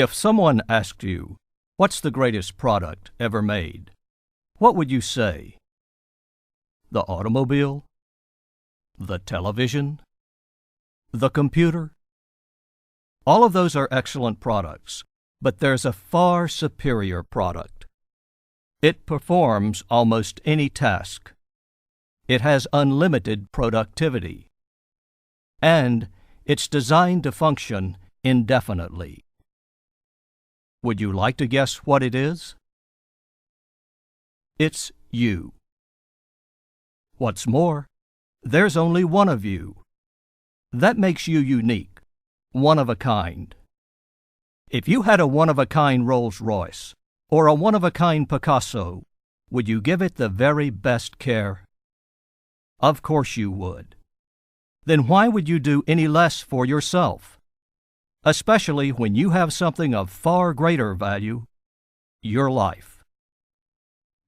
If someone asked you, "What's the greatest product ever made?" what would you say? The automobile? The television? The computer? All of those are excellent products, but there's a far superior product. It performs almost any task. It has unlimited productivity. And it's designed to function indefinitely. Would you like to guess what it is? It's you. What's more, there's only one of you. That makes you unique, one of a kind. If you had a one-of-a-kind Rolls-Royce or a one-of-a-kind Picasso, would you give it the very best care? Of course you would. Then why would you do any less for yourself? Especially when you have something of far greater value, your life.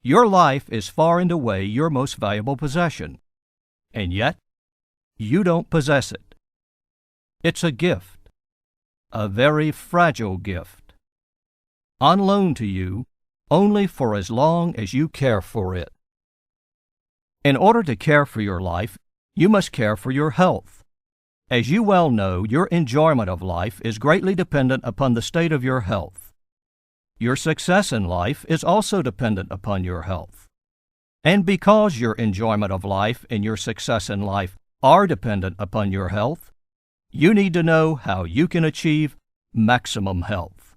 Your life is far and away your most valuable possession, and yet you don't possess it. It's a gift, a very fragile gift, on loan to you only for as long as you care for it. In order to care for your life, you must care for your health. As you well know, your enjoyment of life is greatly dependent upon the state of your health. Your success in life is also dependent upon your health. And because your enjoyment of life and your success in life are dependent upon your health, you need to know how you can achieve maximum health.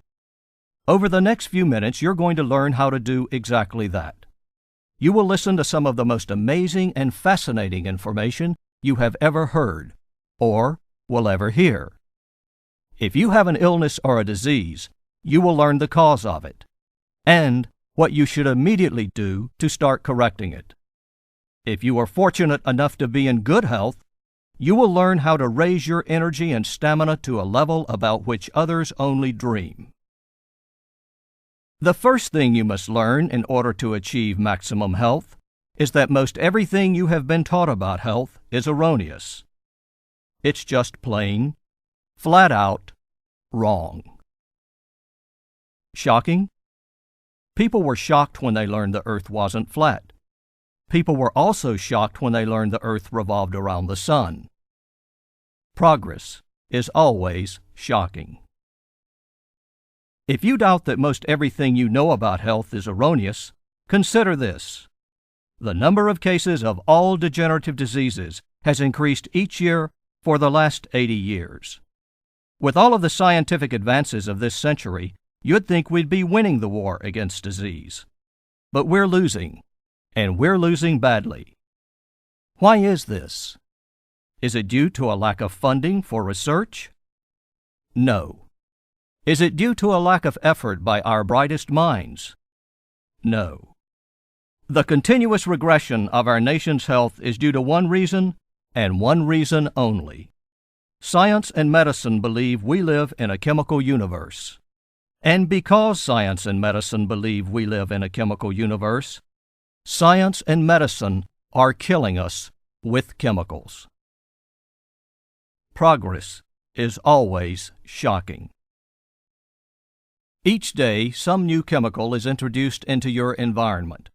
Over the next few minutes, you're going to learn how to do exactly that. You will listen to some of the most amazing and fascinating information you have ever heard or will ever hear. If you have an illness or a disease, you will learn the cause of it and what you should immediately do to start correcting it. If you are fortunate enough to be in good health, you will learn how to raise your energy and stamina to a level about which others only dream. The first thing you must learn in order to achieve maximum health is that most everything you have been taught about health is erroneous. It's just plain, flat out, wrong. Shocking? People were shocked when they learned the earth wasn't flat. People were also shocked when they learned the earth revolved around the sun. Progress is always shocking. If you doubt that most everything you know about health is erroneous, consider this. The number of cases of all degenerative diseases has increased each year for the last 80 years. With all of the scientific advances of this century, you'd think we'd be winning the war against disease. But we're losing, and we're losing badly. Why is this? Is it due to a lack of funding for research? No. Is it due to a lack of effort by our brightest minds? No. The continuous regression of our nation's health is due to one reason, and one reason only. Science and medicine believe we live in a chemical universe. And because science and medicine believe we live in a chemical universe, science and medicine are killing us with chemicals. Progress is always shocking. Each day, some new chemical is introduced into your environment.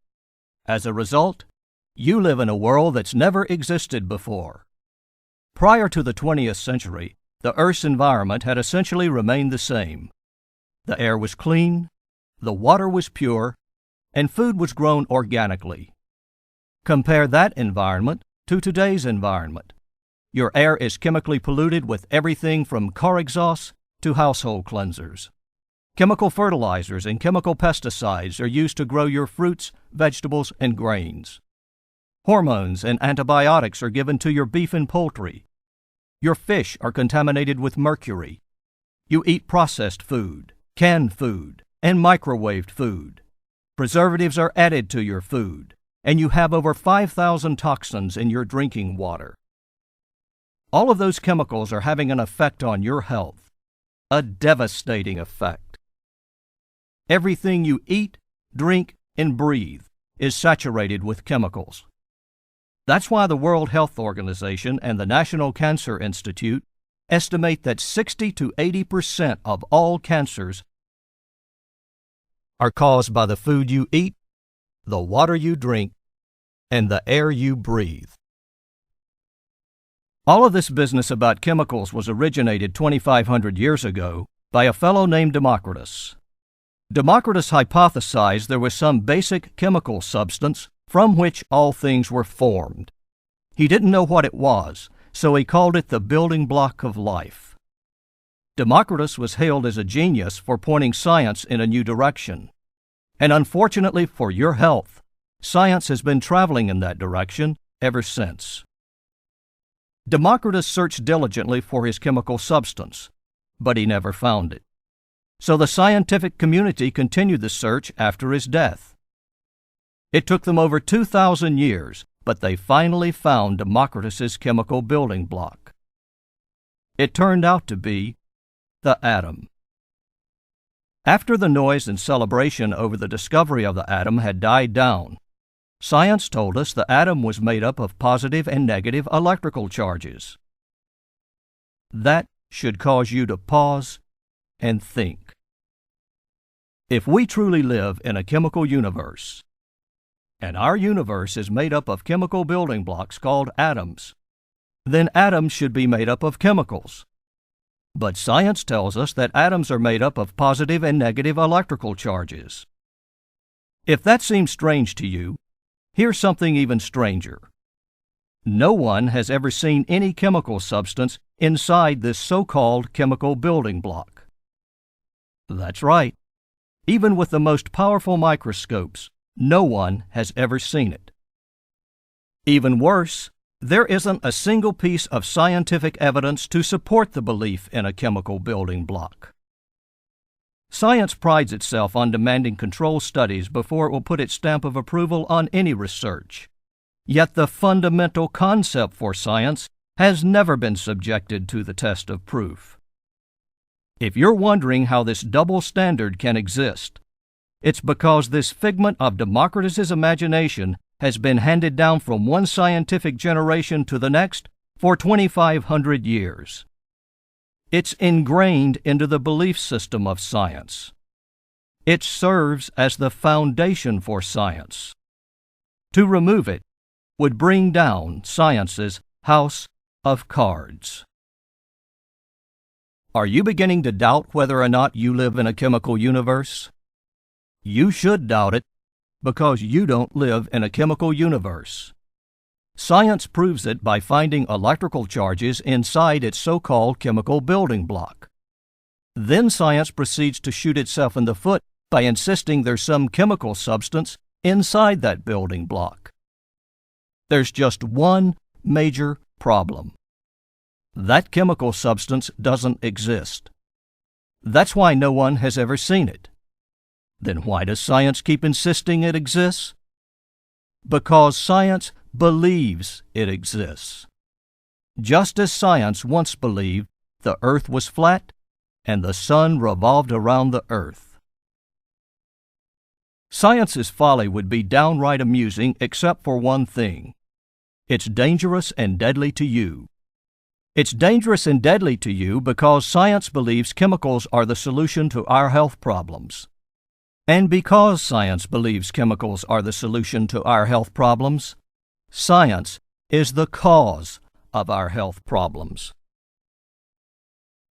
As a result, you live in a world that's never existed before. Prior to the 20th century, the Earth's environment had essentially remained the same. The air was clean, the water was pure, and food was grown organically. Compare that environment to today's environment. Your air is chemically polluted with everything from car exhausts to household cleansers. Chemical fertilizers and chemical pesticides are used to grow your fruits, vegetables, and grains. Hormones and antibiotics are given to your beef and poultry. Your fish are contaminated with mercury. You eat processed food, canned food, and microwaved food. Preservatives are added to your food, and you have over 5,000 toxins in your drinking water. All of those chemicals are having an effect on your health, a devastating effect. Everything you eat, drink, and breathe is saturated with chemicals. That's why the World Health Organization and the National Cancer Institute estimate that 60 to 80% of all cancers are caused by the food you eat, the water you drink, and the air you breathe. All of this business about chemicals was originated 2,500 years ago by a fellow named Democritus. Democritus hypothesized there was some basic chemical substance from which all things were formed. He didn't know what it was, so he called it the building block of life. Democritus was hailed as a genius for pointing science in a new direction. And unfortunately for your health, science has been traveling in that direction ever since. Democritus searched diligently for his chemical substance, but he never found it. So the scientific community continued the search after his death. It took them over 2,000 years, but they finally found Democritus's chemical building block. It turned out to be the atom. After the noise and celebration over the discovery of the atom had died down, science told us the atom was made up of positive and negative electrical charges. That should cause you to pause and think. If we truly live in a chemical universe, and our universe is made up of chemical building blocks called atoms, then atoms should be made up of chemicals. But science tells us that atoms are made up of positive and negative electrical charges. If that seems strange to you, here's something even stranger. No one has ever seen any chemical substance inside this so-called chemical building block. That's right. Even with the most powerful microscopes, no one has ever seen it. Even worse, there isn't a single piece of scientific evidence to support the belief in a chemical building block. Science prides itself on demanding controlled studies before it will put its stamp of approval on any research. Yet the fundamental concept for science has never been subjected to the test of proof. If you're wondering how this double standard can exist, it's because this figment of Democritus's imagination has been handed down from one scientific generation to the next for 2,500 years. It's ingrained into the belief system of science. It serves as the foundation for science. To remove it would bring down science's house of cards. Are you beginning to doubt whether or not you live in a chemical universe? You should doubt it, because you don't live in a chemical universe. Science proves it by finding electrical charges inside its so-called chemical building block. Then science proceeds to shoot itself in the foot by insisting there's some chemical substance inside that building block. There's just one major problem. That chemical substance doesn't exist. That's why no one has ever seen it. Then why does science keep insisting it exists? Because science believes it exists. Just as science once believed the earth was flat and the sun revolved around the earth. Science's folly would be downright amusing except for one thing. It's dangerous and deadly to you. It's dangerous and deadly to you because science believes chemicals are the solution to our health problems. And because science believes chemicals are the solution to our health problems, science is the cause of our health problems.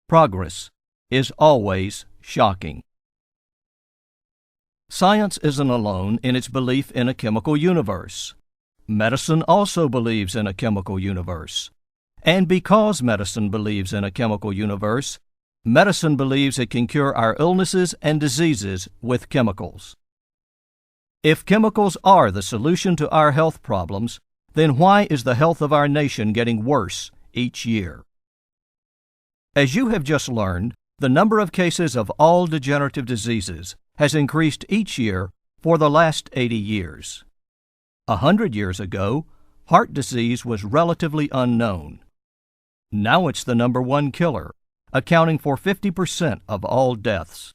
Progress is always shocking. Science isn't alone in its belief in a chemical universe. Medicine also believes in a chemical universe. And because medicine believes in a chemical universe, medicine believes it can cure our illnesses and diseases with chemicals. If chemicals are the solution to our health problems, then why is the health of our nation getting worse each year? As you have just learned, the number of cases of all degenerative diseases has increased each year for the last 80 years. 100 years ago, heart disease was relatively unknown. Now it's the number one killer, accounting for 50% of all deaths.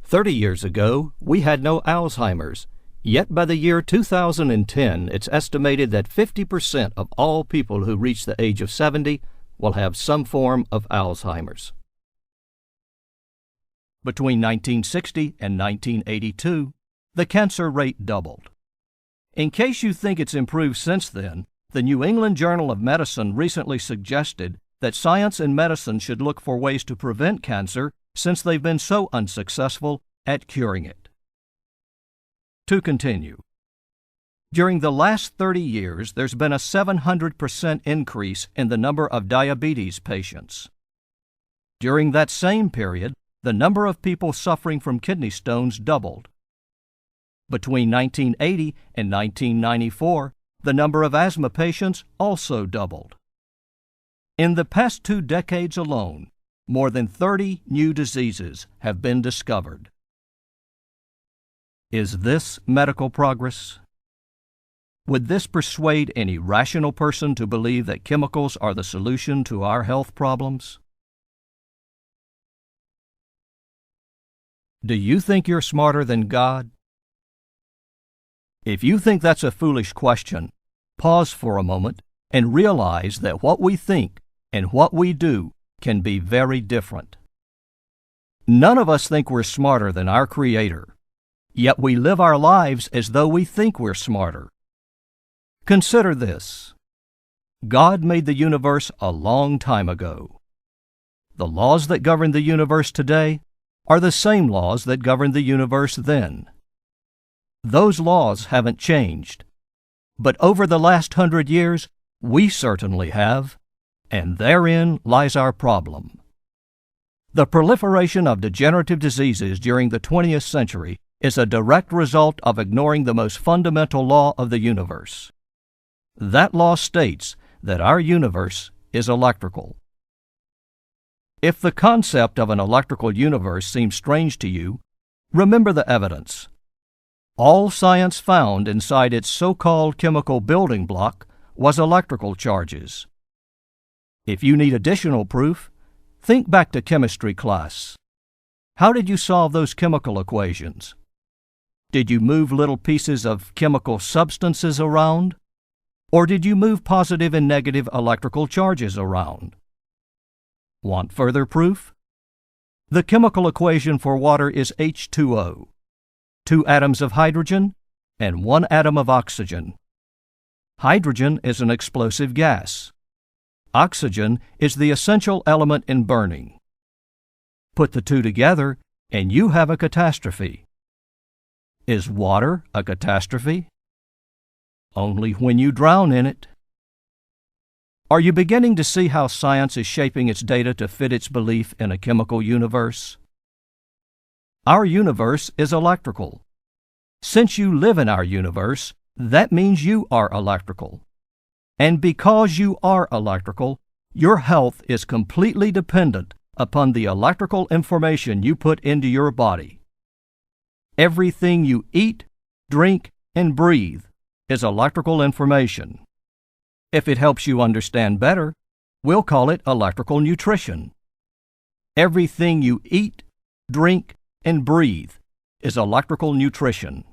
30 years ago, we had no Alzheimer's, yet by the year 2010, it's estimated that 50% of all people who reach the age of 70 will have some form of Alzheimer's. Between 1960 and 1982, the cancer rate doubled. In case you think it's improved since then, the New England Journal of Medicine recently suggested that science and medicine should look for ways to prevent cancer since they've been so unsuccessful at curing it. To continue, during the last 30 years, there's been a 700% increase in the number of diabetes patients. During that same period, the number of people suffering from kidney stones doubled. Between 1980 and 1994, the number of asthma patients also doubled. In the past 2 decades alone, more than 30 new diseases have been discovered. Is this medical progress? Would this persuade any rational person to believe that chemicals are the solution to our health problems? Do you think you're smarter than God? If you think that's a foolish question, pause for a moment and realize that what we think and what we do can be very different. None of us think we're smarter than our Creator, yet we live our lives as though we think we're smarter. Consider this. God made the universe a long time ago. The laws that govern the universe today are the same laws that governed the universe then. Those laws haven't changed, but over the last 100 years, we certainly have, and therein lies our problem. The proliferation of degenerative diseases during the 20th century is a direct result of ignoring the most fundamental law of the universe. That law states that our universe is electrical. If the concept of an electrical universe seems strange to you, remember the evidence. All science found inside its so-called chemical building block was electrical charges. If you need additional proof, think back to chemistry class. How did you solve those chemical equations? Did you move little pieces of chemical substances around? Or did you move positive and negative electrical charges around? Want further proof? The chemical equation for water is H2O, 2 atoms of hydrogen and 1 atom of oxygen. Hydrogen is an explosive gas. Oxygen is the essential element in burning. Put the two together and you have a catastrophe. Is water a catastrophe? Only when you drown in it. Are you beginning to see how science is shaping its data to fit its belief in a chemical universe? Our universe is electrical. Since you live in our universe, that means you are electrical. And because you are electrical, your health is completely dependent upon the electrical information you put into your body. Everything you eat, drink, and breathe is electrical information. If it helps you understand better, we'll call it electrical nutrition. Everything you eat, drink, and breathe is electrical nutrition.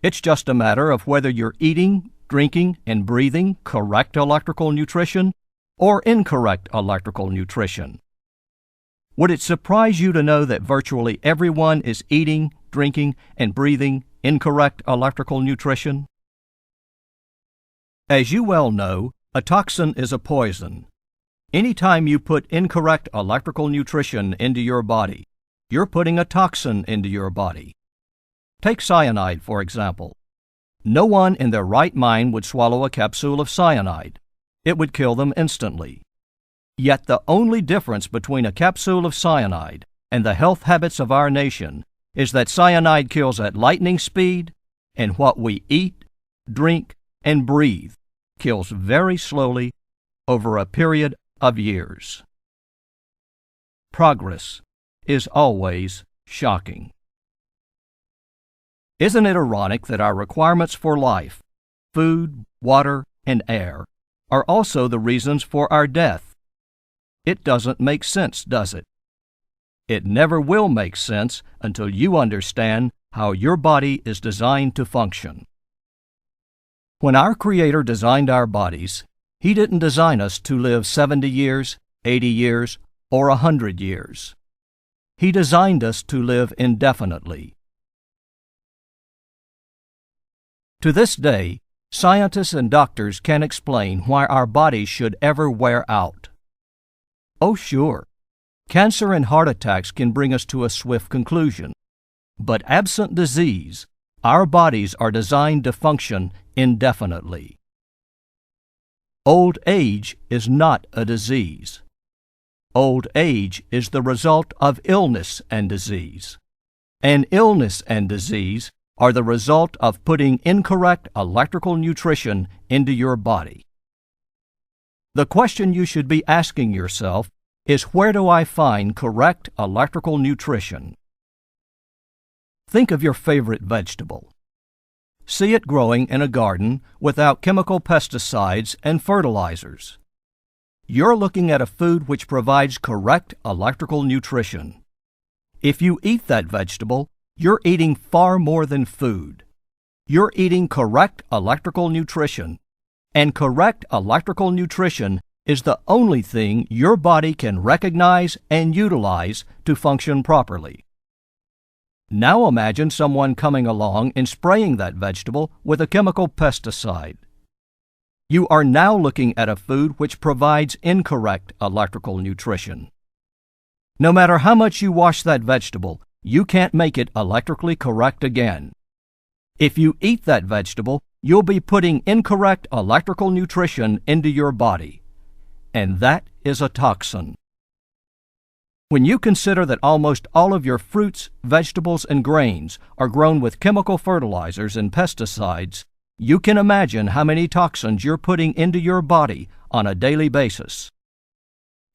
It's just a matter of whether you're eating, drinking, and breathing correct electrical nutrition or incorrect electrical nutrition. Would it surprise you to know that virtually everyone is eating, drinking, and breathing incorrect electrical nutrition? As you well know, a toxin is a poison. Anytime you put incorrect electrical nutrition into your body, you're putting a toxin into your body. Take cyanide, for example. No one in their right mind would swallow a capsule of cyanide. It would kill them instantly. Yet the only difference between a capsule of cyanide and the health habits of our nation is that cyanide kills at lightning speed, and what we eat, drink, and breathe kills very slowly over a period of years. Progress is always shocking. Isn't it ironic that our requirements for life, food, water, and air, are also the reasons for our death? It doesn't make sense, does it? It never will make sense until you understand how your body is designed to function. When our Creator designed our bodies, He didn't design us to live 70 years, 80 years, or 100 years. He designed us to live indefinitely. To this day, scientists and doctors can't explain why our bodies should ever wear out. Oh, sure, cancer and heart attacks can bring us to a swift conclusion. But absent disease, our bodies are designed to function indefinitely. Old age is not a disease. Old age is the result of illness and disease. And illness and disease are the result of putting incorrect electrical nutrition into your body. The question you should be asking yourself is, where do I find correct electrical nutrition? Think of your favorite vegetable. See it growing in a garden without chemical pesticides and fertilizers. You're looking at a food which provides correct electrical nutrition. If you eat that vegetable, you're eating far more than food. You're eating correct electrical nutrition, and correct electrical nutrition is the only thing your body can recognize and utilize to function properly. Now imagine someone coming along and spraying that vegetable with a chemical pesticide. You are now looking at a food which provides incorrect electrical nutrition. No matter how much you wash that vegetable, you can't make it electrically correct again. If you eat that vegetable, you'll be putting incorrect electrical nutrition into your body, and that is a toxin. When you consider that almost all of your fruits, vegetables, and grains are grown with chemical fertilizers and pesticides, you can imagine how many toxins you're putting into your body on a daily basis.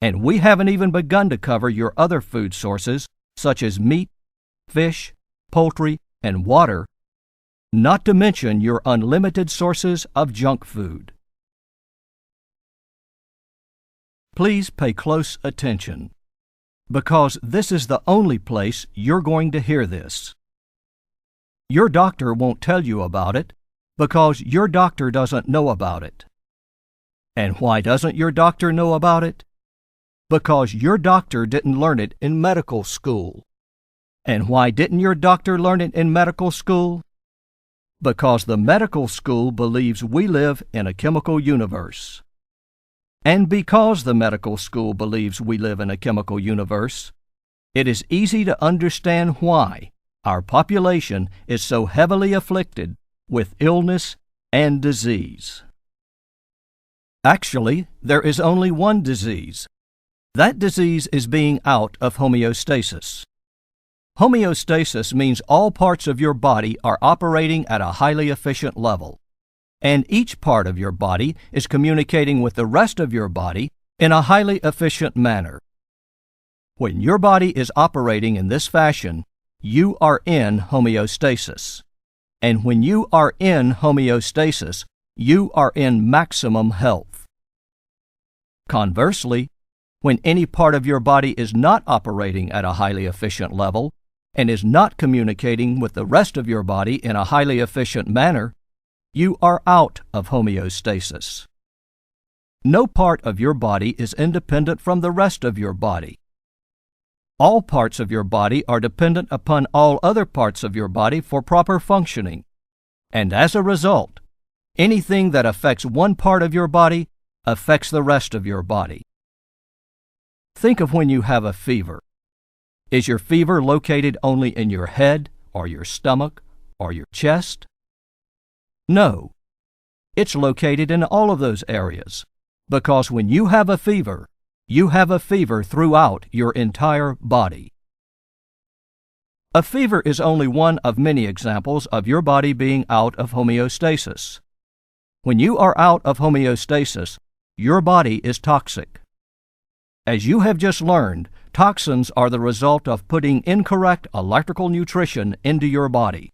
And we haven't even begun to cover your other food sources, such as meat, fish, poultry, and water, not to mention your unlimited sources of junk food. Please pay close attention, because this is the only place you're going to hear this. Your doctor won't tell you about it because your doctor doesn't know about it. And why doesn't your doctor know about it? Because your doctor didn't learn it in medical school. And why didn't your doctor learn it in medical school? Because the medical school believes we live in a chemical universe. And because the medical school believes we live in a chemical universe, it is easy to understand why our population is so heavily afflicted with illness and disease. Actually, there is only one disease. That disease is being out of homeostasis. Homeostasis means all parts of your body are operating at a highly efficient level, and each part of your body is communicating with the rest of your body in a highly efficient manner. When your body is operating in this fashion, you are in homeostasis. And when you are in homeostasis, you are in maximum health. Conversely, when any part of your body is not operating at a highly efficient level and is not communicating with the rest of your body in a highly efficient manner, you are out of homeostasis. No part of your body is independent from the rest of your body. All parts of your body are dependent upon all other parts of your body for proper functioning, and as a result, anything that affects one part of your body affects the rest of your body. Think of when you have a fever. Is your fever located only in your head, or your stomach, or your chest? No, it's located in all of those areas, because when you have a fever, you have a fever throughout your entire body. A fever is only one of many examples of your body being out of homeostasis. When you are out of homeostasis, your body is toxic. As you have just learned, toxins are the result of putting incorrect electrical nutrition into your body.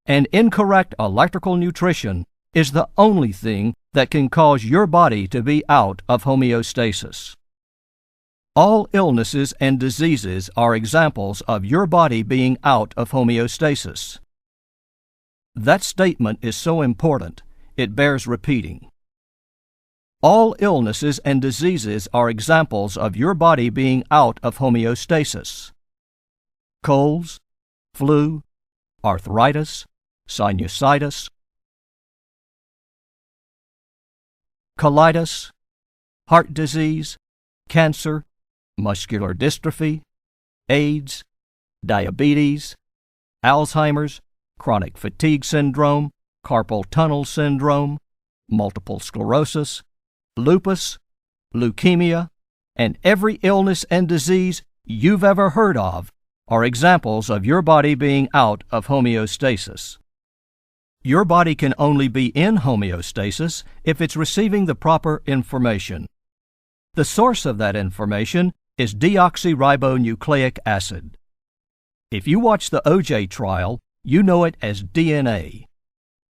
And incorrect electrical nutrition is the only thing that can cause your body to be out of homeostasis. All illnesses and diseases are examples of your body being out of homeostasis. That statement is so important, it bears repeating. All illnesses and diseases are examples of your body being out of homeostasis. colds, flu, arthritis, sinusitis, colitis, heart disease, cancer, muscular dystrophy, AIDS, diabetes, Alzheimer's, chronic fatigue syndrome, carpal tunnel syndrome, multiple sclerosis, lupus, leukemia, and every illness and disease you've ever heard of are examples of your body being out of homeostasis. Your body can only be in homeostasis if it's receiving the proper information. The source of that information is deoxyribonucleic acid. If you watch the OJ trial, you know it as DNA.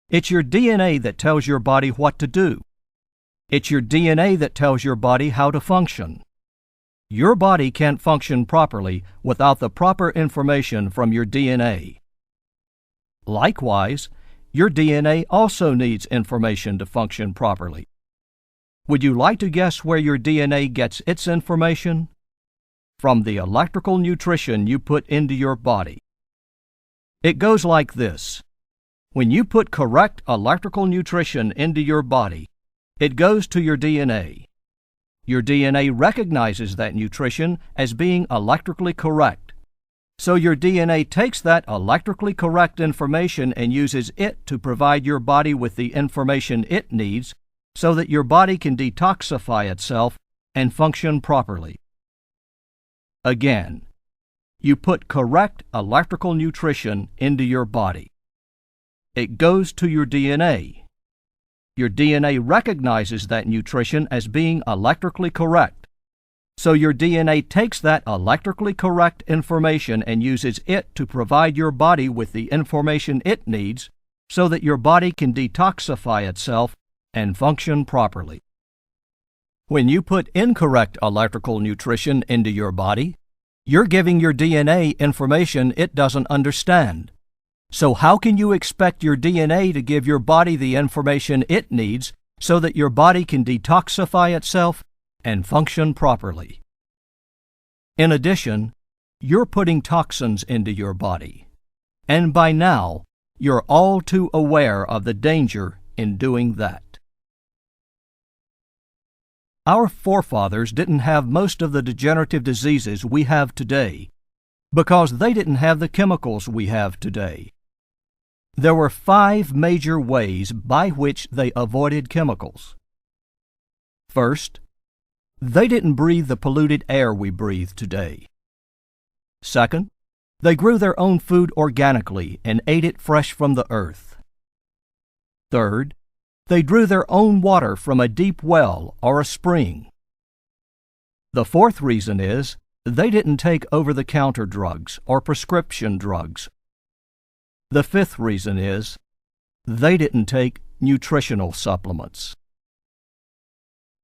It's your DNA that tells your body what to do. It's your DNA that tells your body how to function. Your body can't function properly without the proper information from your DNA. Likewise, your DNA also needs information to function properly. Would you like to guess where your DNA gets its information? From the electrical nutrition you put into your body. It goes like this. When you put correct electrical nutrition into your body, it goes to your DNA. Your DNA recognizes that nutrition as being electrically correct. So your DNA takes that electrically correct information and uses it to provide your body with the information it needs so that your body can detoxify itself and function properly. Again, you put correct electrical nutrition into your body. It goes to your DNA. Your DNA recognizes that nutrition as being electrically correct. So your DNA takes that electrically correct information and uses it to provide your body with the information it needs so that your body can detoxify itself and function properly. When you put incorrect electrical nutrition into your body, you're giving your DNA information it doesn't understand. So how can you expect your DNA to give your body the information it needs so that your body can detoxify itself and function properly? In addition, you're putting toxins into your body. And by now, you're all too aware of the danger in doing that. Our forefathers didn't have most of the degenerative diseases we have today because they didn't have the chemicals we have today. There were 5 major ways by which they avoided chemicals. First, they didn't breathe the polluted air we breathe today. Second, they grew their own food organically and ate it fresh from the earth. Third, they drew their own water from a deep well or a spring. The fourth reason is they didn't take over-the-counter drugs or prescription drugs. The fifth reason is they didn't take nutritional supplements.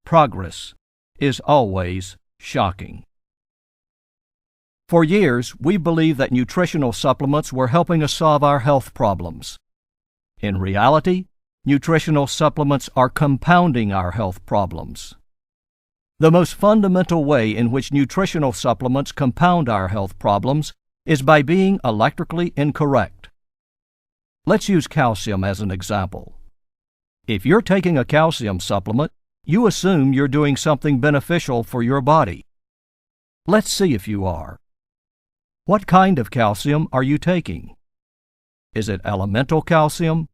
Progress is always shocking. For years, we believed that nutritional supplements were helping us solve our health problems. In reality, nutritional supplements are compounding our health problems. The most fundamental way in which nutritional supplements compound our health problems is by being electrically incorrect. Let's use calcium as an example. If you're taking a calcium supplement, you assume you're doing something beneficial for your body. Let's see if you are. What kind of calcium are you taking? Is it elemental calcium,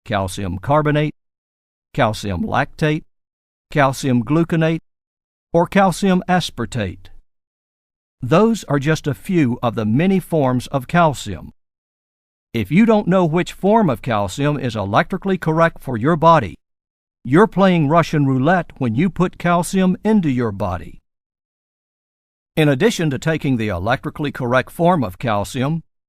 calcium carbonate, calcium lactate, calcium gluconate, or calcium aspartate? Those are just a few of the many forms of calcium. If you don't know which form of calcium is electrically correct for your body, you're playing Russian roulette when you put calcium into your body. In addition to taking the electrically correct form of calcium,